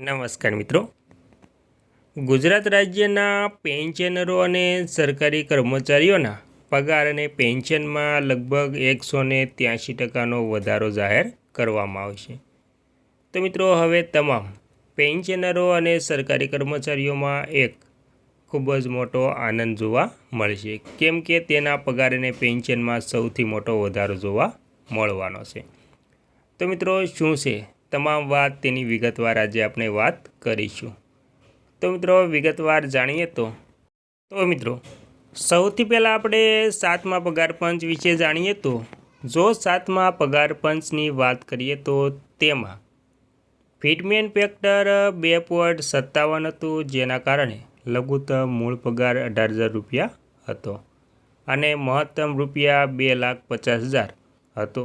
નમસ્કાર મિત્રો, ગુજરાત રાજ્યના પેન્શનરો અને સરકારી કર્મચારીઓના પગાર અને પેન્શનમાં લગભગ 183% વધારો જાહેર કરવામાં આવશે. તો મિત્રો, હવે તમામ પેન્શનરો અને સરકારી કર્મચારીઓમાં એક ખૂબ જ મોટો આનંદ જોવા મળશે, કેમ કે તેના પગાર અને પેન્શનમાં સૌથી મોટો વધારો જોવા મળવાનો છે. તો મિત્રો, શું છે તમામ વાત તેની વિગતવાર આજે આપણે વાત કરીશું. તો મિત્રો, વિગતવાર જાણીએ તો મિત્રો સૌથી પહેલાં આપણે 7મા પગાર પંચ વિશે જાણીએ તો જો 7મા પગાર પંચની વાત કરીએ તો તેમાં ફિટમેન ફેક્ટર 2.57 હતું, જેના કારણે લઘુત્તમ મૂળ પગાર 18,000 રૂપિયા હતો અને મહત્તમ રૂપિયા 2,50,000 હતો.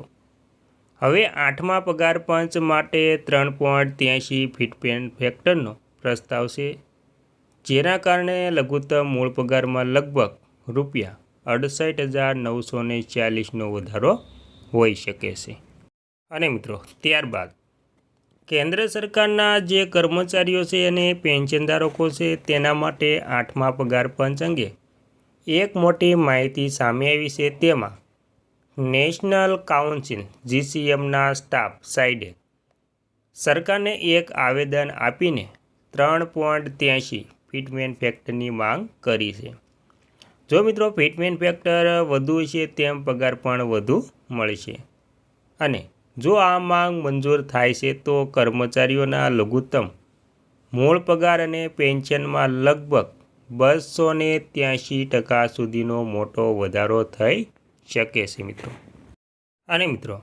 હવે 8મા પગાર પંચ માટે 3.83 ફિટમેન ફેક્ટરનો પ્રસ્તાવ છે, જેના કારણે લઘુત્તમ મૂળ પગારમાં લગભગ રૂપિયા 68,940નો વધારો હોઈ શકે છે. અને મિત્રો, ત્યારબાદ કેન્દ્ર સરકારના જે કર્મચારીઓ છે અને પેન્શન ધારકો છે તેના માટે 8મા પગાર પંચ અંગે એક મોટી માહિતી સામે આવી છે. તેમાં નેશનલ કાઉન્સિલ GCMના સ્ટાફ સાઇડે સરકારને એક આવેદન આપીને 3.83 ફિટમેન ફેક્ટરની માંગ કરી છે. જો મિત્રો ફિટમેન ફેક્ટર વધુ છે તેમ પગાર પણ વધુ મળશે, અને જો આ માંગ મંજૂર થાય છે તો કર્મચારીઓના લઘુત્તમ મૂળ પગાર અને પેન્શનમાં લગભગ 283% સુધીનો મોટો વધારો થઈ શકે છે મિત્રો. અને મિત્રો,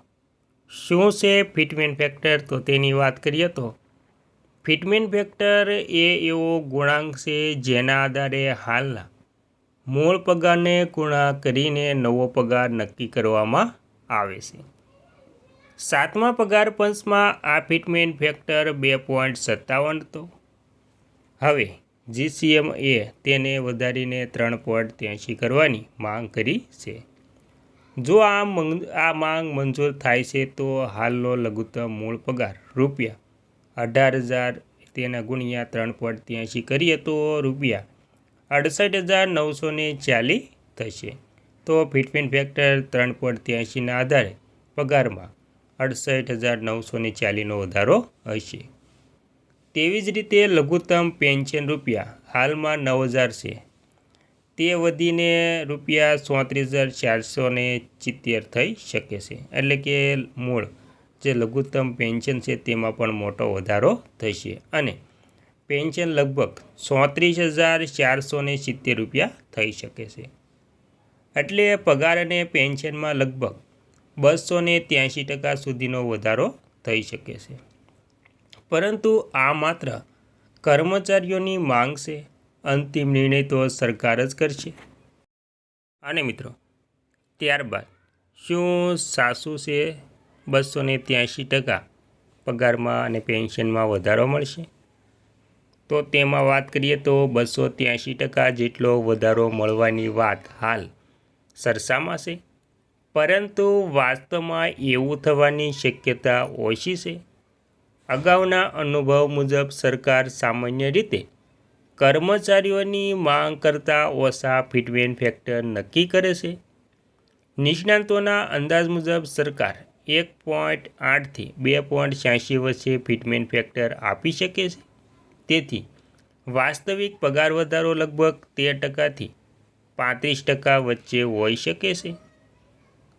શું છે ફિટમેન ફેક્ટર? તો તેની વાત કરીએ તો ફિટમેન ફેક્ટર એ એવો ગુણાંક છે જેના આધારે હાલના મૂળ પગારને ગુણા કરીને નવો પગાર નક્કી કરવામાં આવે છે. 7મા પગાર પંચમાં આ ફિટમેન ફેક્ટર 2.57 હતો. હવે GCM એ તેને વધારીને 3.83 કરવાની માંગ કરી છે. જો આ માંગ મંજૂર થાય છે તો હાલનો લઘુત્તમ મૂળ પગાર રૂપિયા 18,000 તેના ગુણ્યા 3.83 કરીએ તો રૂપિયા 68,940 થશે. તો ફિટમેન ફેક્ટર 3.83ના આધારે પગારમાં 68,940નો વધારો હશે. તેવી જ રીતે લઘુત્તમ પેન્શન રૂપિયા હાલમાં 9,000 છે, તે વધીને રૂપિયા 34,470 થઈ શકે છે. એટલે કે મૂળ જે લઘુત્તમ પેન્શન છે તેમાં પણ મોટો વધારો થશે અને પેન્શન લગભગ 34,470 રૂપિયા થઈ શકે છે. એટલે પગાર અને પેન્શનમાં લગભગ 283% સુધીનો વધારો થઈ શકે છે. પરંતુ આ માત્ર કર્મચારીઓની માંગ છે, અંતિમ નિર્ણય તો સરકાર જ કરશે. અને મિત્રો, ત્યારબાદ શું સાચું છે 283% પગારમાં અને પેન્શનમાં વધારો મળશે? તો તેમાં વાત કરીએ તો 283% જેટલો વધારો મળવાની વાત હાલ ચર્ચામાં છે, પરંતુ વાસ્તવમાં એવું થવાની શક્યતા ઓછી છે. અગાઉના અનુભવ મુજબ સરકાર સામાન્ય રીતે કર્મચારીઓની માંગ કરતાં ઓછા ફિટમેન ફેક્ટર નક્કી કરે છે. નિષ્ણાતોના અંદાજ મુજબ સરકાર 1.8 થી 2.86 વચ્ચે ફિટમેન ફેક્ટર આપી શકે છે. તેથી વાસ્તવિક પગાર વધારો લગભગ 13% થી 35% વચ્ચે હોઈ શકે છે,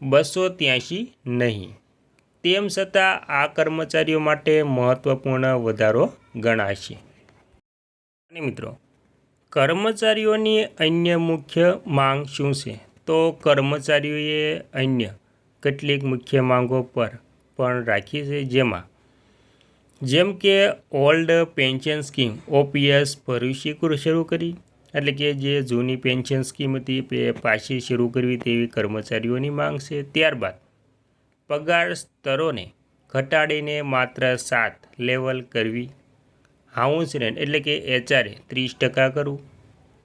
283 નહીં. તેમ છતાં આ કર્મચારીઓ માટે મહત્વપૂર્ણ વધારો ગણાશે. અને મિત્રો, કર્મચારીઓની અન્ય મુખ્ય માંગ શું છે? તો કર્મચારીઓએ અન્ય કેટલીક મુખ્ય માંગો પર પણ રાખી છે, જેમ કે ઓલ્ડ પેન્શન સ્કીમ OPS ફરી શરૂ કરી, એટલે કે જે જૂની પેન્શન સ્કીમ હતી તે પાછી શરૂ કરવી તેવી કર્મચારીઓની માંગ છે. ત્યારબાદ પગાર સ્તરોને ઘટાડીને માત્ર 7 લેવલ કરવી, હાઉસ રેન્ટ એટલે કે HRA 30% કરવું,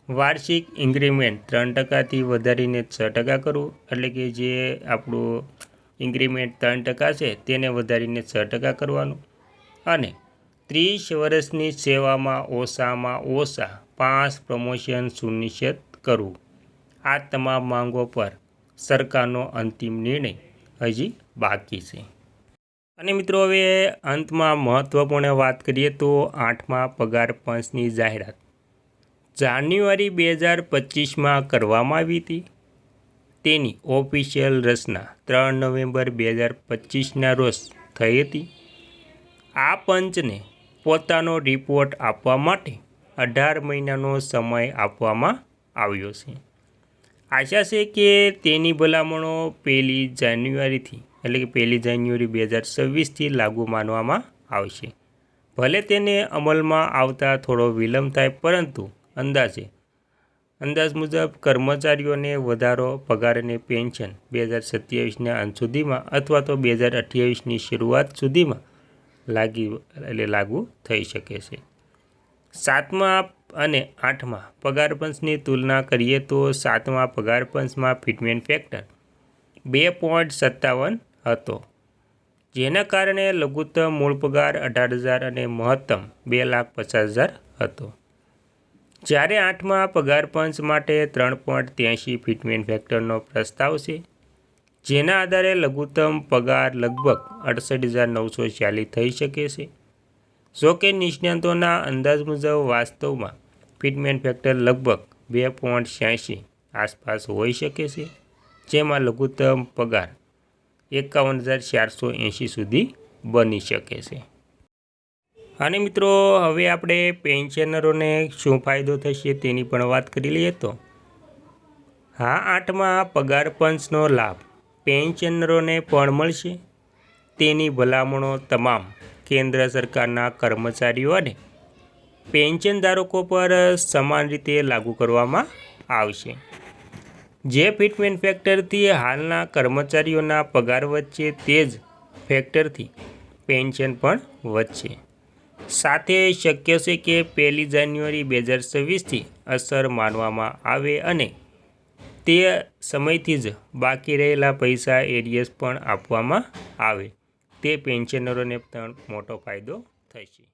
વાર્ષિક ઇન્ક્રીમેન્ટ 3%થી વધારીને 6% કરવું, એટલે કે જે આપણું ઇન્ક્રીમેન્ટ 3% છે તેને વધારીને 6% કરવાનું, અને 30 વર્ષની સેવામાં ઓછામાં ઓછા 5 પ્રમોશન સુનિશ્ચિત કરવું. આ તમામ માંગો પર સરકારનો અંતિમ નિર્ણય હજી બાકી છે. અને મિત્રો, હવે અંતમાં મહત્ત્વપૂર્ણ વાત કરીએ તો 8મા પગાર પંચની જાહેરાત જાન્યુઆરી 2025માં કરવામાં આવી હતી. તેની ઓફિશિયલ રચના 3 નવેમ્બર 2025ના રોજ થઈ હતી. આ પંચને પોતાનો રિપોર્ટ આપવા માટે 18 મહિનાનો સમય આપવામાં આવ્યો છે. આશા છે કે તેની ભલામણો 1 જાન્યુઆરીથી એટલે કે 1 જાન્યુઆરી 2026થી લાગુ માનવામાં આવશે. ભલે તેને અમલમાં આવતા થોડો વિલંબ થાય, પરંતુ અંદાજ મુજબ કર્મચારીઓને વધારો પગાર અને પેન્શન 2027ના અંત સુધીમાં અથવા તો 2028ની શરૂઆત સુધીમાં લાગુ થઈ શકે છે. 7મા અને 8મા પગાર પંચની તુલના કરીએ તો 7મા પગાર પંચમાં ફિટમેન્ટ ફેક્ટર 2.57 હતો, જેના કારણે લઘુત્તમ મૂળ પગાર 18,000 અને મહત્તમ 2,50,000 હતો. જ્યારે 8મા પગાર પંચ માટે 3.83 ફિટમેન્ટ ફેક્ટરનો પ્રસ્તાવ છે, જેના આધારે લઘુત્તમ પગાર લગભગ 68,940 થઈ શકે છે. જોકે નિષ્ણાતોના અંદાજ મુજબ વાસ્તવમાં ફિટમેન્ટ ફેક્ટર લગભગ 2.86 આસપાસ હોઈ શકે છે, જેમાં લઘુત્તમ પગાર 51,480 સુધી બની શકે છે. અને મિત્રો, હવે આપણે પેન્શનરોને શું ફાયદો થશે તેની પણ વાત કરી લઈએ તો 8મા પગાર પંચનો લાભ પેન્શનરોને પણ મળશે. તેની ભલામણો તમામ કેન્દ્ર સરકારના કર્મચારીઓ અને પેન્શનધારકો પર સમાન રીતે લાગુ કરવામાં આવશે. જે ફિટમેન્ટ ફેક્ટરથી હાલના કર્મચારીઓના પગાર વધશે, તે જ ફેક્ટરથી પેન્શન પણ વધશે. સાથે શક્ય છે કે 1 જાન્યુઆરી 2026થી અસર માનવામાં આવે અને તે સમયથી જ બાકી રહેલા પૈસા એરિયર્સ પણ આપવામાં આવે. તે પેન્શનરોને પણ મોટો ફાયદો થશે.